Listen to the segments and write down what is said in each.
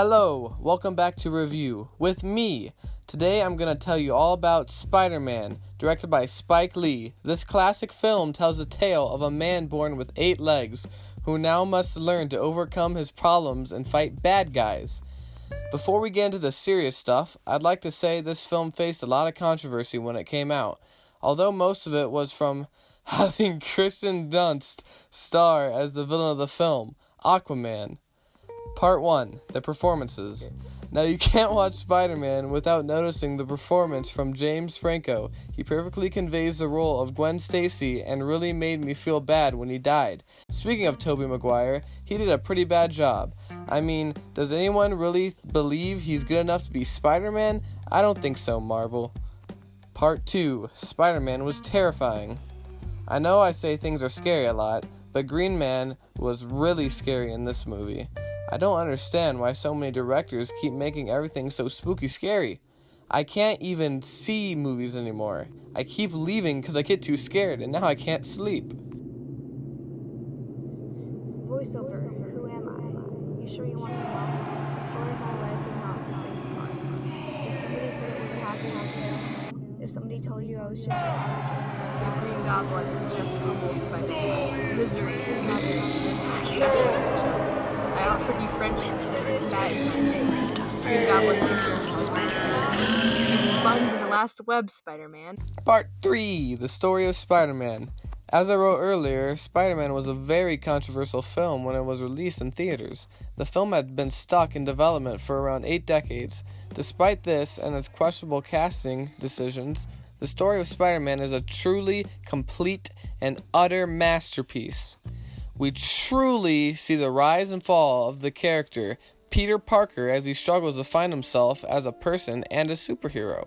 Hello, welcome back to Review with me. Today I'm going to tell you all about Spider-Man, directed by Spike Lee. This classic film tells the tale of a man born with 8 legs, who now must learn to overcome his problems and fight bad guys. Before we get into the serious stuff, I'd like to say this film faced a lot of controversy when it came out, although most of it was from having Kristen Dunst star as the villain of the film, Aquaman. Part 1. The performances. Now you can't watch Spider-Man without noticing the performance from James Franco. He perfectly conveys the role of Gwen Stacy and really made me feel bad when he died. Speaking of Tobey Maguire, he did a pretty bad job. I mean, does anyone really believe he's good enough to be Spider-Man? I don't think so, Marvel. Part 2. Spider-Man was terrifying. I know I say things are scary a lot, but Green Man was really scary in this movie. I don't understand why so many directors keep making everything so spooky scary. I can't even see movies anymore. I keep leaving because I get too scared, and now I can't sleep. Voiceover, who am I? You sure you want to know? The story of my life is not for the faint of heart. If somebody said it was a happy tale, if somebody told you I was just your average The Green Goblin is just humbled by misery. I offered you friendship and you spat in my face. Green Goblin continues to spun for the last web, Spider-Man. Part 3. The story of Spider-Man. As I wrote earlier, Spider-Man was a very controversial film when it was released in theaters. The film had been stuck in development for around 8 decades. Despite this and its questionable casting decisions, the story of Spider-Man is a truly complete and utter masterpiece. We truly see the rise and fall of the character Peter Parker as he struggles to find himself as a person and a superhero.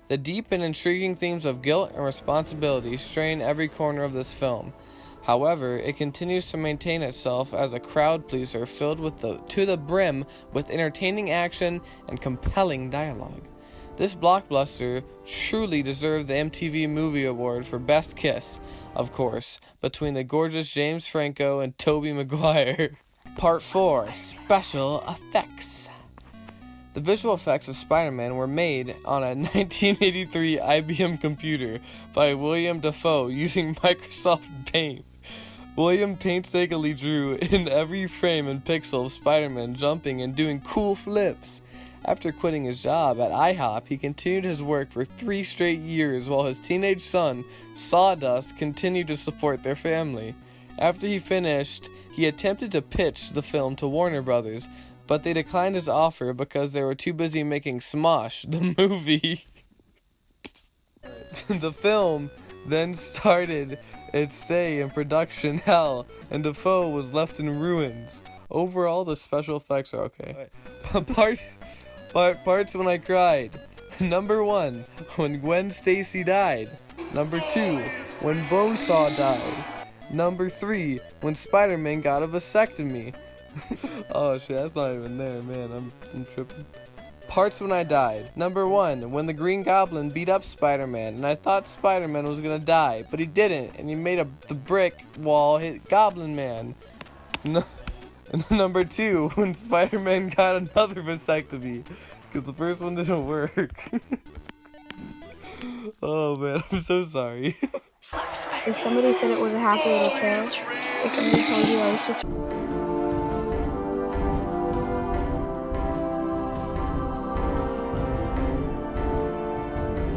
The deep and intriguing themes of guilt and responsibility strain every corner of this film. However, it continues to maintain itself as a crowd pleaser filled to the brim with entertaining action and compelling dialogue. This blockbuster truly deserved the MTV Movie Award for Best Kiss, of course, between the gorgeous James Franco and Tobey Maguire. Part 4. Special Effects. The visual effects of Spider-Man were made on a 1983 IBM computer by William Dafoe using Microsoft Paint. William painstakingly drew in every frame and pixel of Spider-Man jumping and doing cool flips. After quitting his job at IHOP, he continued his work for 3 straight years while his teenage son, Sawdust, continued to support their family. After he finished, he attempted to pitch the film to Warner Brothers, but they declined his offer because they were too busy making Smosh, the movie. The film then started its stay in production hell, and Dafoe was left in ruins. Overall, the special effects are okay. Parts when I cried. Number 1, when Gwen Stacy died. Number 2, when Bonesaw died. Number 3, when Spider-Man got a vasectomy. Oh shit, that's not even there, man. I'm tripping. Parts when I died. Number 1, when the Green Goblin beat up Spider-Man, and I thought Spider-Man was gonna die, but he didn't, and he made the brick wall hit Goblin Man. Number 2, when Spider-Man got another vasectomy, because the first one didn't work. Oh man, I'm so sorry. If somebody said it was a happy little tale, if somebody told you I was just